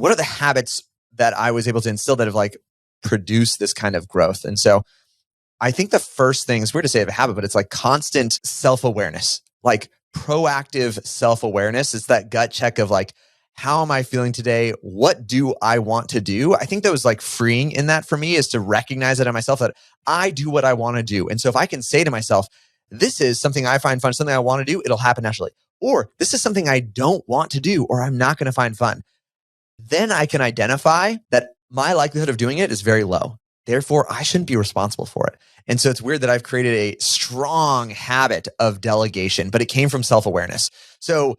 what are the habits that I was able to instill that have like produced this kind of growth? And so I think the first thing, it's weird to say of a habit, but it's like constant self-awareness, like proactive self-awareness. It's that gut check of like, how am I feeling today? What do I want to do? I think that was like freeing in that for me, is to recognize it in myself that I do what I want to do. And so if I can say to myself, this is something I find fun, something I want to do, it'll happen naturally. Or this is something I don't want to do, or I'm not going to find fun. Then I can identify that my likelihood of doing it is very low. Therefore, I shouldn't be responsible for it. And so it's weird that I've created a strong habit of delegation, but it came from self-awareness. So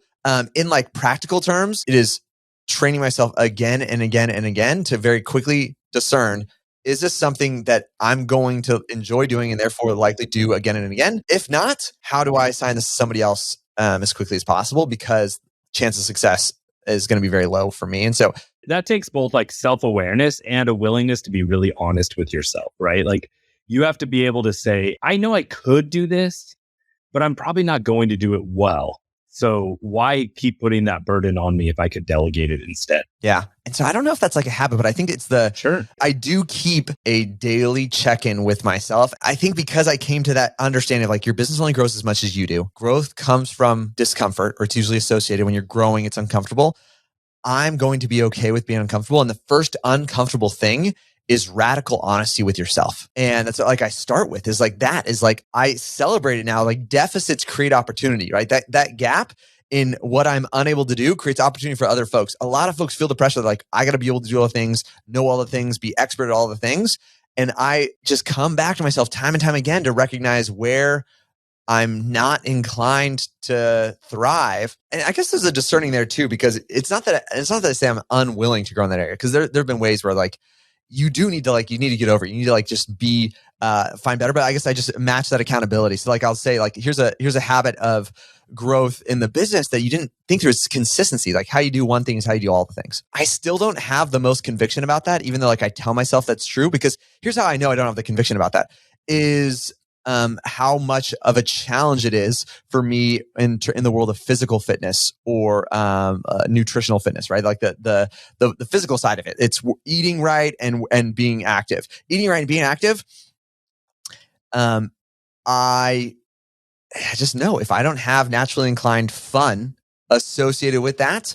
in like practical terms, it is training myself again and again and again to very quickly discern, is this something that I'm going to enjoy doing and therefore likely do again and again? If not, how do I assign this to somebody else as quickly as possible? Because chance of success is going to be very low for me. And so that takes both like self-awareness and a willingness to be really honest with yourself, right? Like you have to be able to say, I know I could do this, but I'm probably not going to do it well. So why keep putting that burden on me if I could delegate it instead? Yeah. And so I don't know if that's like a habit, but I think it's Sure. I do keep a daily check-in with myself. I think because I came to that understanding of like your business only grows as much as you do. Growth comes from discomfort, or it's usually associated when you're growing, it's uncomfortable. I'm going to be okay with being uncomfortable. And the first uncomfortable thing is radical honesty with yourself. And that's like I start with is like, that is like, I celebrate it now. Like deficits create opportunity, right? That gap in what I'm unable to do creates opportunity for other folks. A lot of folks feel the pressure, like I got to be able to do all the things, know all the things, be expert at all the things. And I just come back to myself time and time again to recognize where I'm not inclined to thrive. And I guess there's a discerning there too, because it's not that I say I'm unwilling to grow in that area. Because there have been ways where like you do need to like, you need to get over it. You need to like just be find better. But I guess I just match that accountability. So like I'll say like here's a habit of growth in the business that you didn't think through. It's consistency. Like how you do one thing is how you do all the things. I still don't have the most conviction about that, even though like I tell myself that's true, because here's how I know I don't have the conviction about that is how much of a challenge it is for me in the world of physical fitness or nutritional fitness, right? Like the physical side of it. It's eating right and being active. Eating right and being active. I just know if I don't have naturally inclined fun associated with that,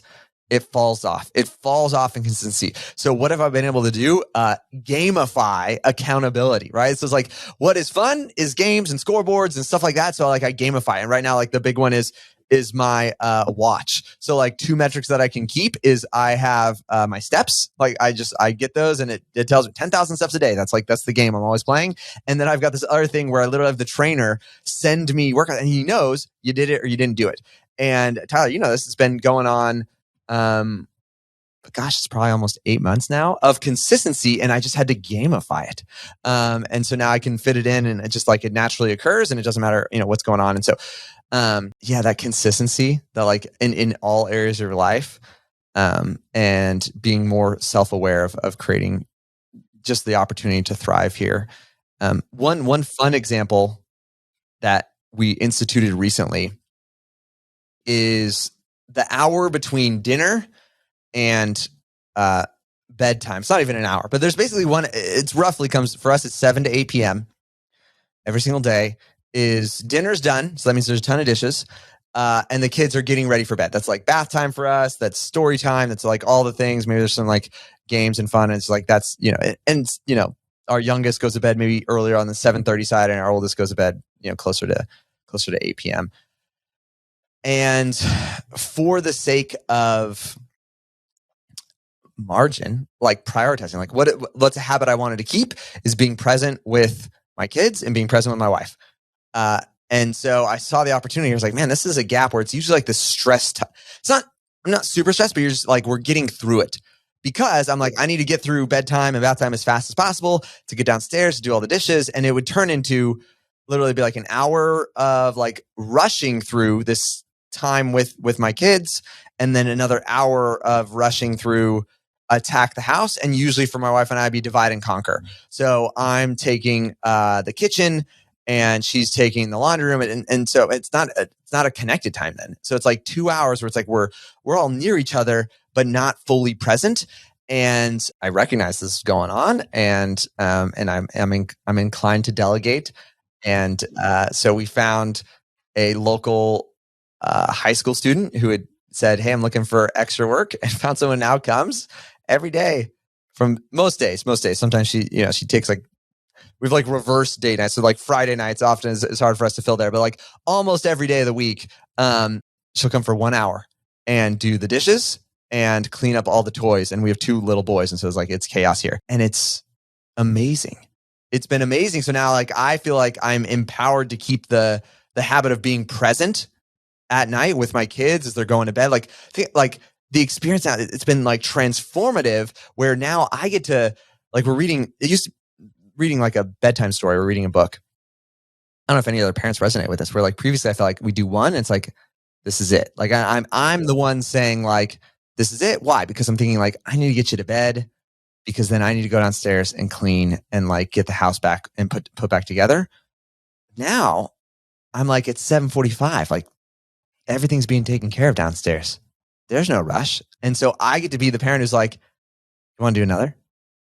it falls off. It falls off in consistency. So what have I been able to do? Gamify accountability, right? So it's like, what is fun is games and scoreboards and stuff like that. So like I gamify. And right now, like the big one is my watch. So like 2 metrics that I can keep is I have my steps. Like I get those and it tells me 10,000 steps a day. That's the game I'm always playing. And then I've got this other thing where I literally have the trainer send me workout and he knows you did it or you didn't do it. And Tyler, this has been going on. Gosh, it's probably almost 8 months now of consistency, and I just had to gamify it. And so now I can fit it in, and it just like it naturally occurs, and it doesn't matter, what's going on. And so, that consistency, that like in all areas of your life, and being more self-aware of creating just the opportunity to thrive here. One fun example that we instituted recently is the hour between dinner and bedtime. It's not even an hour, but there's basically one. It's roughly comes for us. It's 7 to 8 p.m. every single day. Is dinner's done, so that means there's a ton of dishes, and the kids are getting ready for bed. That's like bath time for us. That's story time. That's like all the things. Maybe there's some like games and fun. And it's like that's our youngest goes to bed maybe earlier on the 7:30 side, and our oldest goes to bed closer to 8 p.m. And for the sake of margin, like prioritizing, like what's a habit I wanted to keep is being present with my kids and being present with my wife. And so I saw the opportunity. I was like, man, this is a gap where it's usually like the stress. I'm not super stressed, but you're just like, we're getting through it because I'm like, I need to get through bedtime and bath time as fast as possible to get downstairs to do all the dishes. And it would turn into literally be like an hour of like rushing through this time with my kids, and then another hour of rushing through attack the house. And usually for my wife and I, be divide and conquer. So I'm taking the kitchen and she's taking the laundry room, and so it's not a connected time then. So it's like 2 hours where it's like we're all near each other, but not fully present. And I recognize this is going on, and I'm inclined to delegate. And so we found a local high school student who had said, "Hey, I'm looking for extra work," and found someone now comes every day from most days. Most days, sometimes she takes like we've like reverse date nights, so like Friday nights often is hard for us to fill there, but like almost every day of the week, she'll come for 1 hour and do the dishes and clean up all the toys. And we have two little boys, and so it's chaos here, and it's amazing. It's been amazing. So now, like, I feel like I'm empowered to keep the habit of being present at night with my kids as they're going to bed. Like the experience now, it's been like transformative. Where now I get to like we're reading. It used to reading like a bedtime story. We're reading a book. I don't know if any other parents resonate with this. Where like previously I felt like we do one, and it's like this is it. Like I'm the one saying like this is it. Why? Because I'm thinking like I need to get you to bed, because then I need to go downstairs and clean and like get the house back and put back together. Now I'm like it's 7:45. Like everything's being taken care of downstairs. There's no rush. And so I get to be the parent who's like, you want to do another?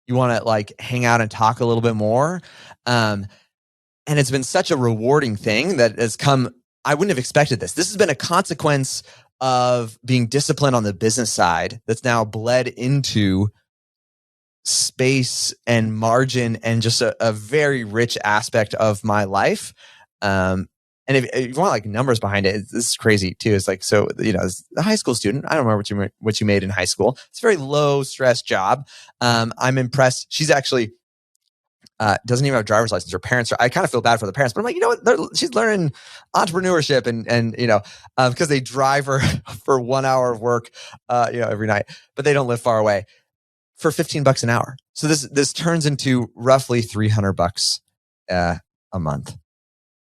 You want to like hang out and talk a little bit more? And it's been such a rewarding thing that has come. I wouldn't have expected this. This has been a consequence of being disciplined on the business side that's now bled into space and margin and just a very rich aspect of my life. And if you want like numbers behind it, this is crazy too. It's like, so, as a high school student, I don't remember what you made in high school. It's a very low stress job. I'm impressed. She's actually, doesn't even have a driver's license. Her parents I kind of feel bad for the parents, but I'm like, you know what? She's learning entrepreneurship and because they drive her for 1 hour of work, every night, but they don't live far away for $15 an hour. So this turns into roughly $300 a month.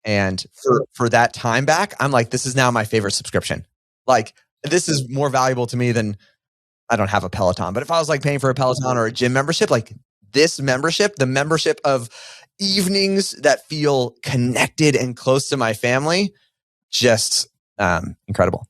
And for that time back, I'm like, this is now my favorite subscription. Like, this is more valuable to me than I don't have a Peloton. But if I was like paying for a Peloton or a gym membership, like this membership, the membership of evenings that feel connected and close to my family, just incredible.